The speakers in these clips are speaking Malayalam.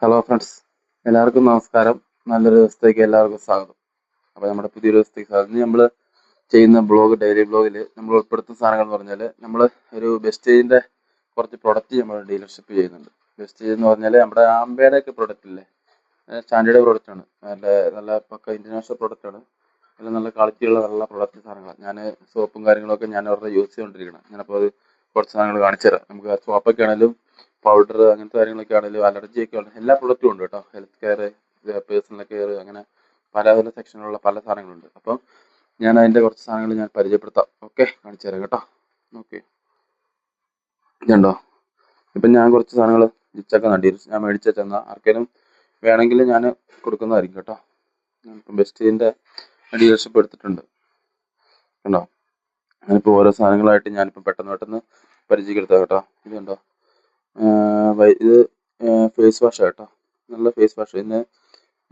ഹലോ ഫ്രണ്ട്സ്, എല്ലാവർക്കും നമസ്കാരം. നല്ലൊരു ദിവസത്തേക്ക് എല്ലാവർക്കും സ്വാഗതം. അപ്പോൾ നമ്മുടെ പുതിയൊരു ദിവസത്തേക്ക് സ്വാഗതം. ഇന്ന് നമ്മൾ ചെയ്യുന്ന ഡെയിലി ബ്ലോഗിൽ നമ്മൾ ഉൾപ്പെടുത്തുന്ന സാധനങ്ങൾ എന്ന് പറഞ്ഞാൽ നമ്മൾ ഒരു ബെസ്റ്റേജിൻ്റെ കുറച്ച് പ്രൊഡക്റ്റ് നമ്മൾ ഡീലർഷിപ്പ് ചെയ്യുന്നുണ്ട്. ബെസ്റ്റേജ് എന്ന് പറഞ്ഞാൽ നമ്മുടെ ആംബേയുടെ ഒക്കെ പ്രൊഡക്റ്റ് ഇല്ലേ, സ്റ്റാൻഡേർഡ് പ്രൊഡക്റ്റ് ആണ്. നല്ല നല്ല പക്ക ഇൻ്റർനാഷണൽ പ്രൊഡക്റ്റ് ആണ്. എല്ലാം നല്ല ക്വാളിറ്റിയുള്ള നല്ല പ്രൊഡക്റ്റ് സാധനങ്ങളാണ്. ഞാൻ സോപ്പും കാര്യങ്ങളൊക്കെ ഞാൻ അവരുടെ യൂസ് ചെയ്തുകൊണ്ടിരിക്കണം. ഞാനപ്പോൾ അത് കുറച്ച് സാധനങ്ങൾ കാണിച്ചു തരാം. നമുക്ക് സോപ്പൊക്കെ ആണെങ്കിലും പൗഡർ അങ്ങനത്തെ കാര്യങ്ങളൊക്കെ ആണെങ്കിലും അലർജിയൊക്കെ ഉണ്ട്, എല്ലാ പ്രൊഡക്റ്റും ഉണ്ട് കേട്ടോ. ഹെൽത്ത് കെയർ, പേഴ്സണൽ കെയർ, അങ്ങനെ പല പല സെക്ഷനിലുള്ള പല സാധനങ്ങളുണ്ട്. അപ്പം ഞാൻ അതിൻ്റെ കുറച്ച് സാധനങ്ങൾ ഞാൻ പരിചയപ്പെടുത്താം. ഓക്കെ, കാണിച്ചു തരാം കേട്ടോ. ഓക്കെ, ഇതുണ്ടോ. ഇപ്പം ഞാൻ കുറച്ച് സാധനങ്ങൾ ജിച്ചൊക്കെ കണ്ടിരുന്നു, ഞാൻ മേടിച്ച ചെന്ന ആർക്കെങ്കിലും വേണമെങ്കിൽ ഞാൻ കൊടുക്കുന്നതായിരിക്കും കേട്ടോ. ഞാനിപ്പം ബെസ്റ്റിൻ്റെ ഡീലർഷിപ്പ് എടുത്തിട്ടുണ്ട് കണ്ടോ. ഞാനിപ്പോൾ ഓരോ സാധനങ്ങളായിട്ട് ഞാനിപ്പോൾ പെട്ടെന്ന് പരിചയപ്പെടുത്താം കേട്ടോ. ഇതുണ്ടോ, ഇത് ഫേസ് വാഷ് കേട്ടോ. നല്ല ഫേസ് വാഷ്. ഇതിന്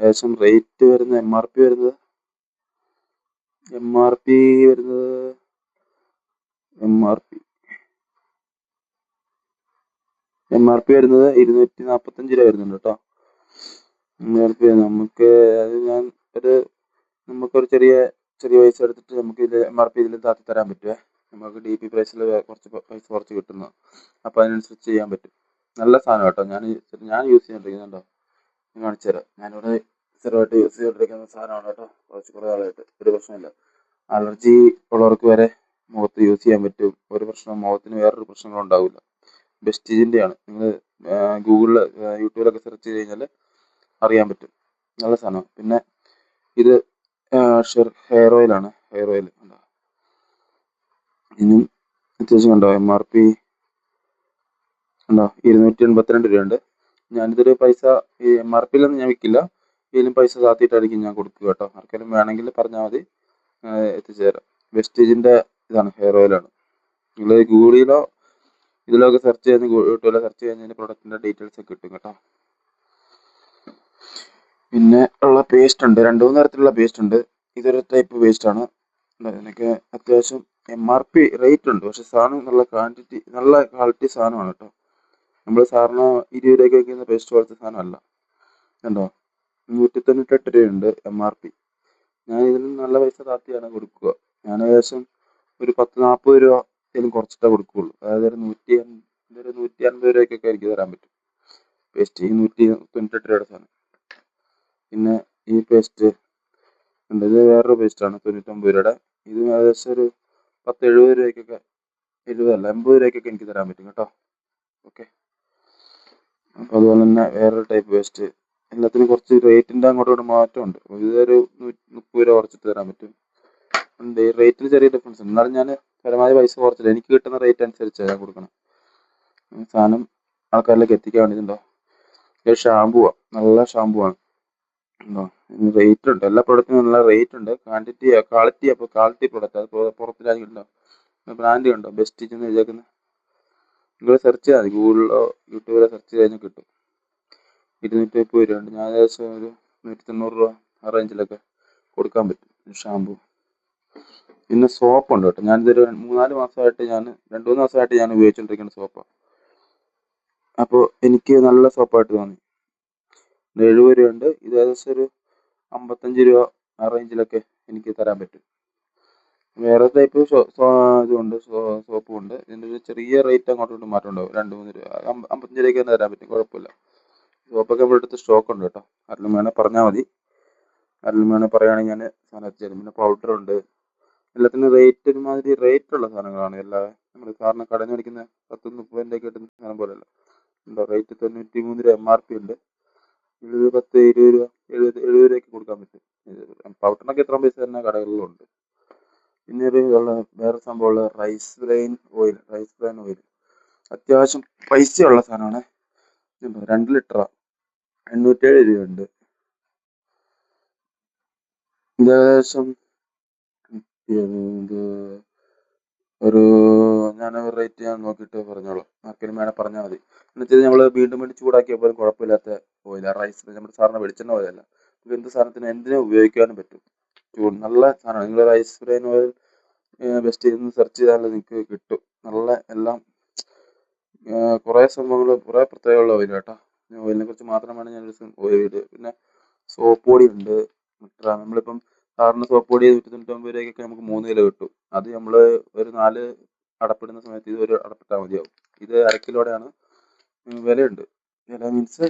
ഏകദേശം റേറ്റ് വരുന്നത് എം ആർ പി വരുന്നത് വരുന്നത് 245 രൂപ വരുന്നുണ്ട് കേട്ടോ. MRP നമുക്ക് അത് ഞാൻ ഒരു നമുക്കൊരു ചെറിയ പൈസ എടുത്തിട്ട് നമുക്ക് ഇത് MRP ഇതിൽ താത്തി തരാൻ പറ്റുമേ. നമുക്ക് DP പ്രൈസിൽ കുറച്ച് പൈസ കുറച്ച് കിട്ടുന്നു. അപ്പോൾ അതിനനുസരിച്ച് ചെയ്യാൻ പറ്റും. നല്ല സാധനം കേട്ടോ. ഞാൻ യൂസ് ചെയ്തുകൊണ്ടിരിക്കുന്നുണ്ടോ, ഞാൻ കാണിച്ചു തരാം. ഞാനിവിടെ സ്ഥിരമായിട്ട് യൂസ് ചെയ്തുകൊണ്ടിരിക്കുന്ന സാധനമാണ് കേട്ടോ. കുറേ ആളായിട്ട് ഒരു പ്രശ്നമില്ല. അലർജി ഉള്ളവർക്ക് വരെ മുഖത്ത് യൂസ് ചെയ്യാൻ പറ്റും. ഒരു പ്രശ്നം, മുഖത്തിന് വേറൊരു പ്രശ്നങ്ങളും ഉണ്ടാവില്ല. ബെസ്റ്റീജിൻ്റെയാണ്. നിങ്ങൾ ഗൂഗിളിൽ യൂട്യൂബിലൊക്കെ സെർച്ച് ചെയ്ത് കഴിഞ്ഞാൽ അറിയാൻ പറ്റും. നല്ല സാധനം. പിന്നെ ഇത് ഹെയർ ഓയിലാണ്. ഹെയർ ഓയിൽ ഉണ്ടോ, ഇതിനും അത്യാവശ്യം ഉണ്ടോ. MRP ഉണ്ടോ, 282 രൂപയുണ്ട്. ഞാനിതൊരു പൈസ ഈ MRPയിലൊന്നും ഞാൻ വിൽക്കില്ല. ഇതിലും പൈസ താത്തിയിട്ടായിരിക്കും ഞാൻ കൊടുക്കുക കേട്ടോ. ആർക്കെങ്കിലും വേണമെങ്കിൽ പറഞ്ഞാൽ മതി, എത്തിച്ചു തരാം. വെസ്റ്റേജിൻ്റെ ഇതാണ്, ഹെയർ ഓയിലാണ്. നിങ്ങൾ ഗൂഗിളിലോ ഇതിലൊക്കെ സെർച്ച് ചെയ്ത് യൂട്യൂബിലോ സെർച്ച് ചെയ്യുന്നതിന് പ്രൊഡക്റ്റിൻ്റെ ഡീറ്റെയിൽസ് ഒക്കെ കിട്ടും കേട്ടോ. പിന്നെ ഉള്ള പേസ്റ്റ് ഉണ്ട്, 2-3 തരത്തിലുള്ള പേസ്റ്റ് ഉണ്ട്. ഇതൊരു ടൈപ്പ് പേസ്റ്റ് ആണ്. ഇതിനൊക്കെ അത്യാവശ്യം MRP റേറ്റ് ഉണ്ട്, പക്ഷെ സാധനം നല്ല ക്വാളിറ്റി സാധനമാണ് കേട്ടോ. നമ്മൾ സാറിന് 20 രൂപയ്ക്ക് വയ്ക്കുന്ന പേസ്റ്റ് പോലത്തെ സാധനമല്ല. കണ്ടോ, 198 രൂപയുണ്ട് MRP. ഞാൻ ഇതിന് നല്ല പൈസ താത്തിയാണ് കൊടുക്കുക. ഞാൻ ഏകദേശം ഒരു 10-40 രൂപ ഇതിലും കുറച്ചിട്ടേ കൊടുക്കുകയുള്ളൂ. അതായത് ഒരു 150 രൂപയ്ക്കൊക്കെ എനിക്ക് തരാൻ പറ്റും പേസ്റ്റ്. ഈ 198 രൂപയുടെ സാധനം. പിന്നെ ഈ പേസ്റ്റ് ഉണ്ട്, ഇത് വേറൊരു പേസ്റ്റാണ് 99 രൂപയുടെ. ഇത് ഏകദേശം ഒരു 70 രൂപയ്ക്കൊക്കെ, 80 രൂപയ്ക്കൊക്കെ എനിക്ക് തരാൻ പറ്റും കേട്ടോ. ഓക്കെ, അപ്പോൾ അതുപോലെ തന്നെ വേറൊരു ടൈപ്പ് പേസ്റ്റ്. എല്ലാത്തിനും കുറച്ച് റേറ്റിൻ്റെ അങ്ങോട്ടും മാറ്റമുണ്ട്. ഇതൊരു 30 രൂപ കുറച്ചിട്ട് തരാൻ പറ്റും. ഉണ്ട്, റേറ്റിൽ ചെറിയ ഡിഫറൻസ് ഉണ്ട്. എന്നാലും ഞാൻ പരമാവധി പൈസ കുറച്ചില്ല. എനിക്ക് കിട്ടുന്ന റേറ്റ് അനുസരിച്ച് ഞാൻ കൊടുക്കണം. സാധനം ആൾക്കാരിലേക്ക് എത്തിക്കാൻ വേണ്ടിയിട്ടുണ്ടോ. ഇത് ഷാമ്പുവാണ്, നല്ല ഷാമ്പുവാണ്. ഉണ്ടോ, റേറ്റ് ഉണ്ട്. എല്ലാ പ്രൊഡക്റ്റിനും നല്ല റേറ്റ് ഉണ്ട്. Quality product. അത് പുറത്ത് രാജ്യങ്ങളുണ്ടോ, ബ്രാൻഡ് ഉണ്ടോ, ബെസ്റ്റ് എന്ന് എഴുതിയേക്കുന്നത്. നിങ്ങൾ സെർച്ച് ചെയ്താൽ മതി, ഗൂഗിളിലോ യൂട്യൂബിലോ സെർച്ച് ചെയ്ത് കഴിഞ്ഞാൽ കിട്ടും. 230 രൂപ ഉണ്ട്. ഞാൻ ഏകദേശം ഒരു 190 രൂപ ആ റേഞ്ചിലൊക്കെ കൊടുക്കാൻ പറ്റും ഷാമ്പു. പിന്നെ സോപ്പ് ഉണ്ട് കേട്ടോ. ഞാനിതൊരു 2-3 മാസമായിട്ട് ഞാൻ ഉപയോഗിച്ചുകൊണ്ടിരിക്കുന്ന സോപ്പാണ്. അപ്പോൾ എനിക്ക് നല്ല സോപ്പായിട്ട് തോന്നി. 70 രൂപ ഉണ്ട്. ഇത് ഏകദേശം ഒരു 55 രൂപ ആ റേഞ്ചിലൊക്കെ എനിക്ക് തരാൻ പറ്റും. വേറെ ടൈപ്പ് ഇതുണ്ട്, സോപ്പും ഉണ്ട്. ഇതിൻ്റെ ഒരു ചെറിയ റേറ്റ് അങ്ങോട്ടും മാറ്റം ഉണ്ടാവും. 2-3 രൂപ, 55 രൂപയ്ക്ക് തന്നെ തരാൻ പറ്റും, കുഴപ്പമില്ല. സോപ്പൊക്കെ നമ്മുടെ അടുത്ത് സ്റ്റോക്ക് ഉണ്ട് കേട്ടോ. ആരെങ്കിലും വേണേൽ പറഞ്ഞാൽ മതി. ആരെങ്കിലും വേണേൽ പറയുകയാണെങ്കിൽ ഞാൻ സാധനം എത്തിച്ചേരും. പിന്നെ പൗഡർ ഉണ്ട്. എല്ലാത്തിനും റേറ്റ് ഒരുമാതിരി റേറ്റുള്ള സാധനങ്ങളാണ്. നമ്മൾ സാറിന് കടയിൽ നിന്ന് മേടിക്കുന്ന 10-30 രൂപയ്ക്ക് കിട്ടുന്ന സാധനം പോലെയല്ല. ഉണ്ടോ, റേറ്റ് 93 രൂപ MRP ഉണ്ട്. ഇത് 10-20 രൂപ, 70 രൂപയ്ക്ക് കൊടുക്കാൻ പറ്റും. പൗഡറിനൊക്കെ എത്ര പൈസ തന്നെ കടകളിലുണ്ട്. പിന്നെ വേറെ സംഭവമുള്ള റൈസ് ബ്രെയിൻ ഓയിൽ. അത്യാവശ്യം പൈസയുള്ള സാധനമാണ്. 2 ലിറ്ററാണ്, 807 രൂപയുണ്ട്. ഇത് ഏകദേശം ഞാൻ റേറ്റ് നോക്കിയിട്ട് പറഞ്ഞോളാം. ആർക്കെങ്കിലും വേണേൽ പറഞ്ഞാൽ മതി. എന്നുവെച്ചാൽ നമ്മൾ വീണ്ടും ചൂടാക്കിയപ്പോൾ കുഴപ്പമില്ലാത്ത ഓയിലാണ്. റൈസ് നമ്മുടെ സാറിന് വെളിച്ചെണ്ണ ഓയിലല്ല. നമുക്ക് എന്ത് എന്തിനും ഉപയോഗിക്കാനും പറ്റും. നല്ല സാധനമാണ്. നിങ്ങൾ റൈസ് ബ്രെയിൻ ഓയിൽ ബെസ്റ്റ് ചെയ്ത് സെർച്ച് ചെയ്താൽ നിങ്ങൾക്ക് കിട്ടും. നല്ല എല്ലാം കുറേ സംഭവങ്ങൾ, കുറേ പ്രത്യേകമുള്ള ഓയിൽ കേട്ടോ. ഓയിലിനെ കുറിച്ച് മാത്രമാണ് ഞാൻ ഒരു ദിവസം ഓയിൽ വീഡിയോ. പിന്നെ സോപ്പ് പൊടി ഉണ്ട്. നമ്മളിപ്പം സാറിന് സോപ്പ് പൊടി 199 രൂപയ്ക്കൊക്കെ നമുക്ക് 3 കിലോ കിട്ടും. അത് നമ്മൾ ഒരു 4 അടപ്പിടുന്ന സമയത്ത് ഇത് ഒരു അടപ്പിട്ടാൽ മതിയാവും. ഇത് 1/2 കിലോയുടെയാണ്. വിലയുണ്ട്. വില മീൻസ്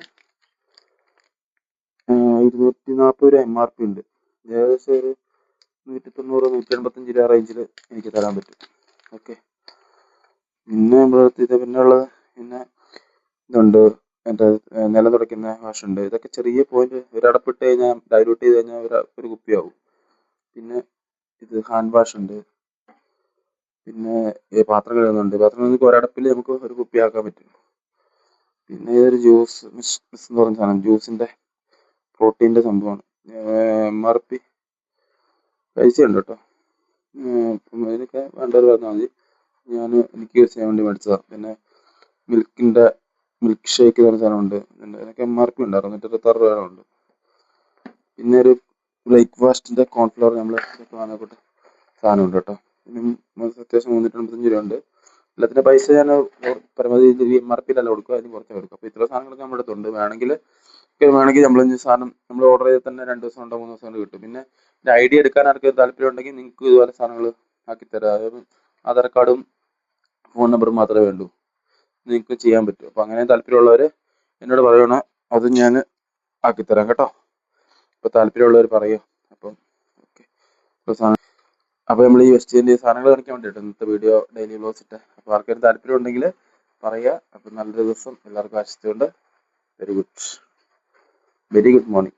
240 രൂപ MRP ഉണ്ട്. ഏകദേശം ഒരു 190 185 രൂപ റേഞ്ചിൽ എനിക്ക് തരാൻ പറ്റും. ഓക്കെ. പിന്നെ നമ്മുടെ അടുത്ത് പിന്നെയുള്ളത് പിന്നെ ഇതുണ്ട്, എൻ്റെ നിലം തുടയ്ക്കുന്ന വാഷുണ്ട്. ഇതൊക്കെ ചെറിയ പോയിന്റ്. ഒരു അടപ്പിട്ട് കഴിഞ്ഞാൽ ഡൈലൂട്ട് ചെയ്ത് കഴിഞ്ഞാൽ ഒരു കുപ്പിയാവും. പിന്നെ ഇത് ഹാൻഡ് വാഷ് ഉണ്ട്. പിന്നെ പാത്രം കഴുകുന്നുണ്ട്. പാത്രം കഴുകുന്ന ഒരടപ്പിൽ നമുക്ക് ഒരു കുപ്പിയാക്കാൻ പറ്റും. പിന്നെ ഇതൊരു ജ്യൂസ് മിക്സ് എന്ന് പറയുന്ന സാധനം, ജ്യൂസിൻ്റെ പ്രോട്ടീൻ്റെ സംഭവമാണ്. MRP പൈസ ഉണ്ട് കേട്ടോ. ഇതിനൊക്കെ വേണ്ടവർ പറഞ്ഞാൽ മതി. എനിക്ക് യൂസ് ചെയ്യാൻ വേണ്ടി മേടിച്ചതാണ്. പിന്നെ മിൽക്ക് ഷേക്ക് എന്ന് പറഞ്ഞ സാധനമുണ്ട്. അതിനൊക്കെ MRP ഉണ്ട്, 626 രൂപ ഉണ്ട്. പിന്നെ ഒരു ബ്രേക്ക്ഫാസ്റ്റിൻ്റെ കോൺഫ്ലവർ നമ്മൾ വാങ്ങപ്പെട്ട സാധനമുണ്ട് കേട്ടോ. അത്യാവശ്യം 385 രൂപ ഉണ്ട്. എല്ലാത്തിൻ്റെ പൈസ ഞാൻ പരമാവധി MRPയിലല്ല കൊടുക്കുക, അതിന് കുറച്ച് കൊടുക്കും. അപ്പോൾ ഇത്ര സാധനങ്ങളൊക്കെ നമ്മുടെ അടുത്തുണ്ട്. വേണമെങ്കിൽ നമ്മൾ സാധനം നമ്മൾ ഓർഡർ ചെയ്ത് തന്നെ 2 ദിവസം ഉണ്ടോ 3 ദിവസം കൊണ്ട് കിട്ടും. പിന്നെ ഒരു ഐഡിയ എടുക്കാൻ ആർക്കും താല്പര്യം ഉണ്ടെങ്കിൽ നിങ്ങൾക്ക് ഇതുപോലെ സാധനങ്ങൾ ആക്കിത്തരാം. അതായത് ആധാർ കാർഡും ഫോൺ നമ്പറും മാത്രമേ വേണ്ടൂ, നിങ്ങൾക്ക് ചെയ്യാൻ പറ്റും. അപ്പോൾ അങ്ങനെ താല്പര്യമുള്ളവർ എന്നോട് പറയണം, അത് ഞാൻ ആക്കിത്തരാം കേട്ടോ. ഇപ്പോൾ താല്പര്യമുള്ളവർ പറയുക. അപ്പം ഓക്കെ. അപ്പോൾ നമ്മൾ ഈ വെസ്റ്റിൻ്റെ സാധനങ്ങൾ കാണിക്കാൻ വേണ്ടിയിട്ട് ഇന്നത്തെ വീഡിയോ ഡെയിലി വ്ലോഗ്സ് ഇട്ട്. അപ്പോൾ ആർക്കൊരു താല്പര്യം ഉണ്ടെങ്കിൽ പറയുക. അപ്പോൾ നല്ലൊരു ദിവസം എല്ലാവർക്കും ആശംസിച്ചുകൊണ്ട് വെരി ഗുഡ് മോർണിംഗ്.